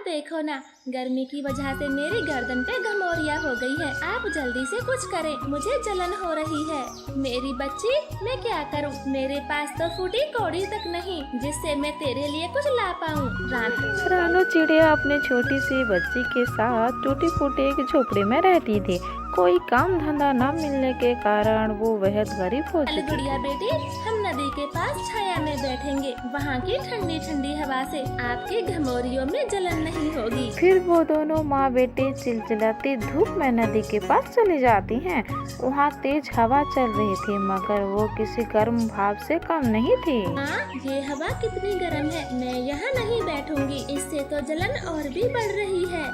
देखो ना, गर्मी की वजह से मेरी गर्दन पे घमौरिया हो गई है। आप जल्दी से कुछ करें, मुझे जलन हो रही है। मेरी बच्ची, मैं क्या करूं? मेरे पास तो फूटी कौड़ी तक नहीं जिससे मैं तेरे लिए कुछ ला पाऊं। रानू चिड़िया अपने छोटी सी बच्ची के साथ टूटी फूटी एक झोपड़ी में रहती थी। कोई काम धंधा न मिलने के कारण वो बेहद गरीब हो चुकी थी। गुड़िया बेटी, हम नदी के पास छाया में बैठेंगे। वहाँ की ठंडी ठंडी हवा से आपके घमौरियों में जलन नहीं होगी। फिर वो दोनों माँ बेटी चिलचिलाती धूप में नदी के पास चली जाती हैं। वहाँ तेज हवा चल रही थी मगर वो किसी गर्म भाप से कम नहीं थी। हाँ, ये हवा कितनी गर्म है। मैं यहाँ नहीं बैठूंगी, इससे तो जलन और भी बढ़ रही है।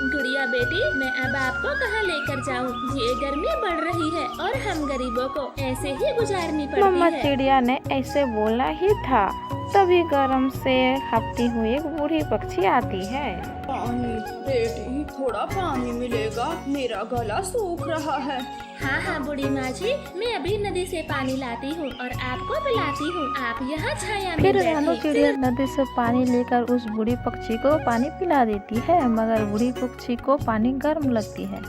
गुड़िया बेटी, मैं अब आपको कहाँ लेकर जाऊँ? ये गर्मी बढ़ रही है और हम गरीबों को ऐसे ही गुजारनी पड़ती है। मम्मा चिड़िया ने ऐसे बोला ही था, तभी गर्म से हपती हुई एक बूढ़ी पक्षी आती है। पानी बेटी, थोड़ा पानी मिलेगा, मेरा गला सूख रहा है। हाँ हाँ बूढ़ी माँ जी, मैं अभी नदी से पानी लाती हूँ और आपको पिलाती हूँ। आप यहाँ छाया में फिर बैठिए। रानू चिड़िया नदी से पानी लेकर उस बूढ़ी पक्षी को पानी पिला देती है मगर बूढ़ी पक्षी को पानी गर्म लगती है।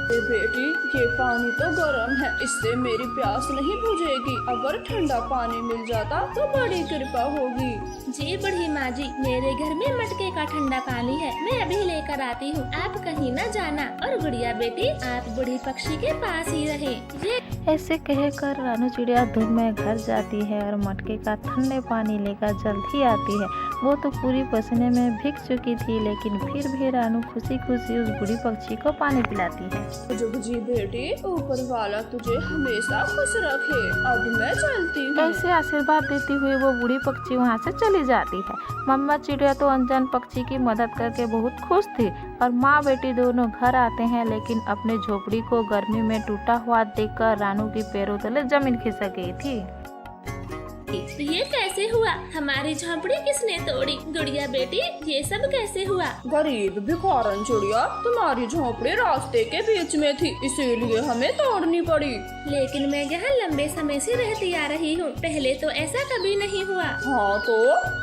बेटी, ये पानी तो गर्म है, इससे मेरी प्यास नहीं बुझेगी। अगर ठंडा पानी मिल जाता तो बड़ी कृपा होगी। जी बूढ़ी माँ जी, मेरे घर में मटके का ठंडा पानी है, मैं अभी लेकर आती हूँ। आप कहीं न जाना। और गुड़िया बेटी, आप बूढ़ी पक्षी के पास ही रहे। ये ऐसे कहकर रानू चिड़िया धूप में घर जाती है और मटके का ठंडे पानी लेकर जल्दी आती है। वो तो पूरी पसीने में भीग चुकी थी लेकिन फिर भी रानू खुशी खुशी उस बूढ़ी पक्षी को पानी पिलाती है। जुग जी बेटी, ऊपर वाला तुझे हमेशा खुश रखे। अब मैं चलती हूँ। ऐसे आशीर्वाद देती हुई वो बूढ़ी पक्षी वहाँ से चली जाती है। मम्मा चिड़िया तो अनजान पक्षी की मदद करके बहुत खुश थी और माँ बेटी दोनों घर आते हैं लेकिन अपने झोपड़ी को गर्मी में टूटा हुआ देखकर रानू की पैरों तले जमीन खिसक गई थी। ये कैसे हुआ? हमारी झोंपड़ी किसने तोड़ी? गुड़िया बेटी, ये सब कैसे हुआ? गरीब भिखारन चिड़िया, तुम्हारी झोपड़ी रास्ते के बीच में थी, इसीलिए हमें तोड़नी पड़ी। लेकिन मैं यहाँ लंबे समय से रहती आ रही हूँ, पहले तो ऐसा कभी नहीं हुआ। हाँ तो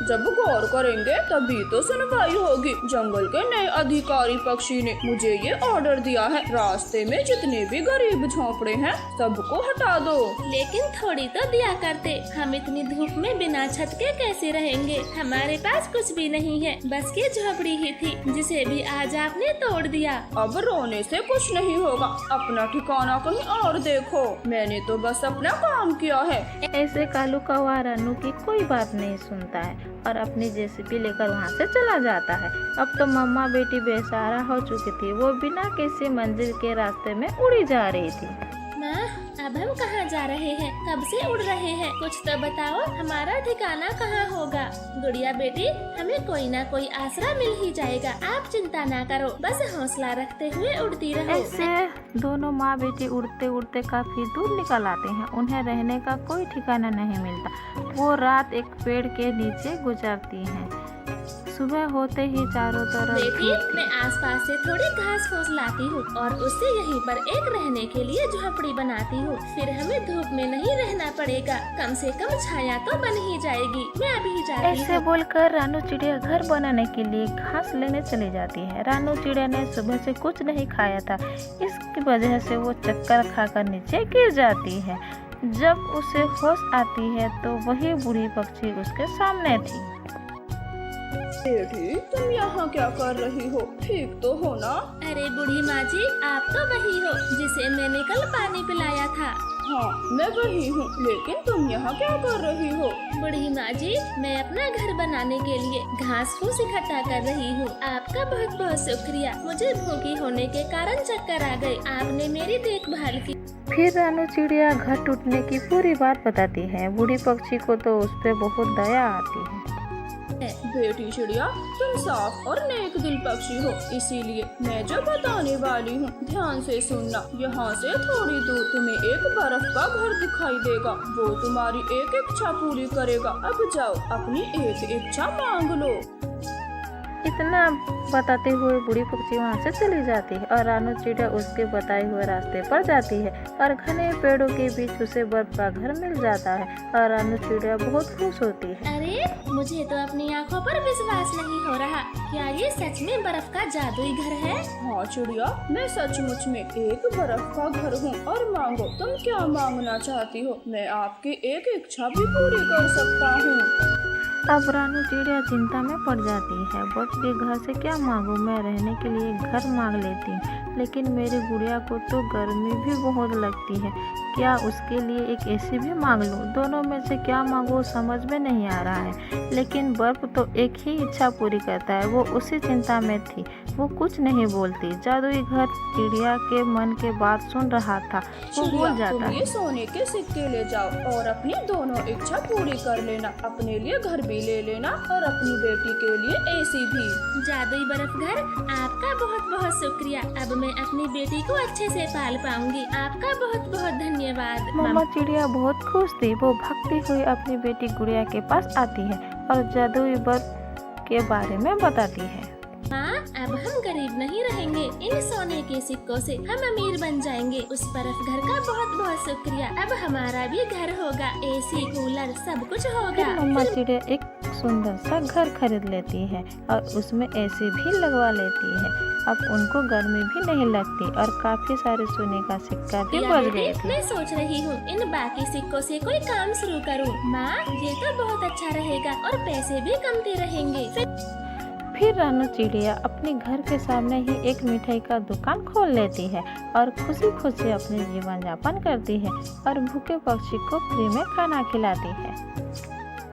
जब गौर करेंगे तभी तो सुनवाई होगी। जंगल के नए अधिकारी पक्षी ने मुझे ये ऑर्डर दिया है, रास्ते में जितने भी गरीब झोंपड़े हैं सबको हटा दो। लेकिन थोड़ी तो दिया करते। हम इतनी धूप में बिना छत के कैसे रहेंगे? हमारे पास कुछ भी नहीं है, बस ये झोपड़ी ही थी जिसे भी आज आपने तोड़ दिया। अब रोने से कुछ नहीं होगा, अपना ठिकाना कहीं और देखो। मैंने तो बस अपना काम किया है। ऐसे कालू कौवा रानू की कोई बात नहीं सुनता है और अपनी जेसीबी लेकर वहाँ से चला जाता है। अब तो मम्मा बेटी बेसहारा हो चुकी थी, वो बिना किसी मंजिल के रास्ते में उड़ी जा रही थी। माँ, अब हम कहाँ जा रहे हैं? कब से उड़ रहे हैं? कुछ तो बताओ, हमारा ठिकाना कहाँ होगा? गुड़िया बेटी, हमें कोई ना कोई आसरा मिल ही जाएगा। आप चिंता ना करो, बस हौसला रखते हुए उड़ती रहो। ऐसे दोनों माँ बेटी उड़ते उड़ते काफी दूर निकल आते हैं। उन्हें रहने का कोई ठिकाना नहीं मिलता। वो रात एक पेड़ के नीचे गुजारती हैं। सुबह होते ही चारों तरफ बेटी, मैं आसपास से थोड़ी घास फूस लाती हूँ और उससे यहीं पर एक रहने के लिए झोपड़ी बनाती हूँ। फिर हमें धूप में नहीं रहना पड़ेगा, कम से कम छाया तो बन ही जाएगी। मैं अभी जाती हूँ। ऐसे बोलकर रानू चिड़िया घर बनाने के लिए घास लेने चली जाती है। रानू चिड़िया ने सुबह से कुछ नहीं खाया था, इसकी वजह से वो चक्कर खाकर नीचे गिर जाती है। जब उसे होश आती है तो वही बूढ़ी पक्षी उसके सामने थी। बेटी, तुम यहाँ क्या कर रही हो? ठीक तो हो ना? अरे बूढ़ी माँ जी, आप तो वही हो जिसे मैंने कल पानी पिलाया था। हाँ, मैं वही हूँ, लेकिन तुम यहाँ क्या कर रही हो? बूढ़ी माँ जी, मैं अपना घर बनाने के लिए घास फूस इकट्ठा कर रही हूँ। आपका बहुत बहुत शुक्रिया। मुझे भूखी होने के कारण चक्कर आ गए, आपने मेरी देखभाल की। फिर रानू चिड़िया घर टूटने की पूरी बात बताती है। बूढ़ी पक्षी को तो उस पे बहुत दया आती है। बेटी चिड़िया, तुम साफ और नेक दिल पक्षी हो, इसीलिए मैं जो बताने वाली हूँ ध्यान से सुनना। यहाँ से थोड़ी दूर तुम्हें एक बर्फ का घर दिखाई देगा, वो तुम्हारी एक इच्छा पूरी करेगा। अब जाओ, अपनी एक इच्छा मांग लो। इतना बताते हुए बूढ़ी पक्षी वहाँ से चली जाती है और रानू चिड़िया उसके बताए हुए रास्ते पर जाती है और घने पेड़ों के बीच उसे बर्फ का घर मिल जाता है और रानू चिड़िया बहुत खुश होती है। अरे मुझे तो अपनी आंखों पर विश्वास नहीं हो रहा। क्या ये सच में बर्फ का जादुई घर है? हाँ चिड़िया, मैं सचमुच में एक बर्फ का घर हूँ। और मांगो, तुम क्या मांगना चाहती हो? मैं आपकी एक इच्छा भी पूरी कर सकता हूँ। अब रानू चिड़िया चिंता में पड़ जाती है। बर्फ के घर से क्या मांगू? मैं रहने के लिए घर मांग लेती हूँ, लेकिन मेरी गुड़िया को तो गर्मी भी बहुत लगती है। क्या उसके लिए एक एसी भी मांग लूँ? दोनों में से क्या मांगू समझ में नहीं आ रहा है। लेकिन बर्फ तो एक ही इच्छा पूरी करता है। वो उसी चिंता में थी, वो कुछ नहीं बोलती। जादुई घर चिड़िया के मन के बात सुन रहा था। वो चिड़िया, बोल जाता तुम है, ये सोने के सिक्के ले जाओ और अपनी दोनों इच्छा पूरी कर लेना। अपने लिए घर भी ले लेना और अपनी बेटी के लिए एसी भी। जादुई बर्फ घर, आपका बहुत बहुत शुक्रिया। अब मैं अपनी बेटी को अच्छे से पाल पाऊंगी। आपका बहुत बहुत धन्यवाद। मम्मा चिड़िया बहुत खुश थी। वो भागती हुई अपनी बेटी गुड़िया के पास आती है और जादुई बर्फ के बारे में बताती है। माँ, अब हम गरीब नहीं रहेंगे। इन सोने के सिक्कों से हम अमीर बन जाएंगे। उस बर्फ घर का बहुत बहुत शुक्रिया। अब हमारा भी घर होगा, एसी कूलर सब कुछ होगा। फिर मम्मा चिड़िया एक सुंदर सा घर खरीद लेती है और उसमें एसी भी लगवा लेती है। अब उनको गर्मी भी नहीं लगती और काफी सारे सोने का सिक्का भी या बच बेटी, गए थे। मैं सोच रही हूँ इन बाकी सिक्कों से कोई काम शुरू करूँ। माँ, ये तो बहुत अच्छा रहेगा और पैसे भी कमते रहेंगे। फिर रानू चिड़िया अपने घर के सामने ही एक मिठाई का दुकान खोल लेती है और खुशी खुशी अपने जीवन यापन करती है और भूखे पक्षी को फ्री में खाना खिलाती है।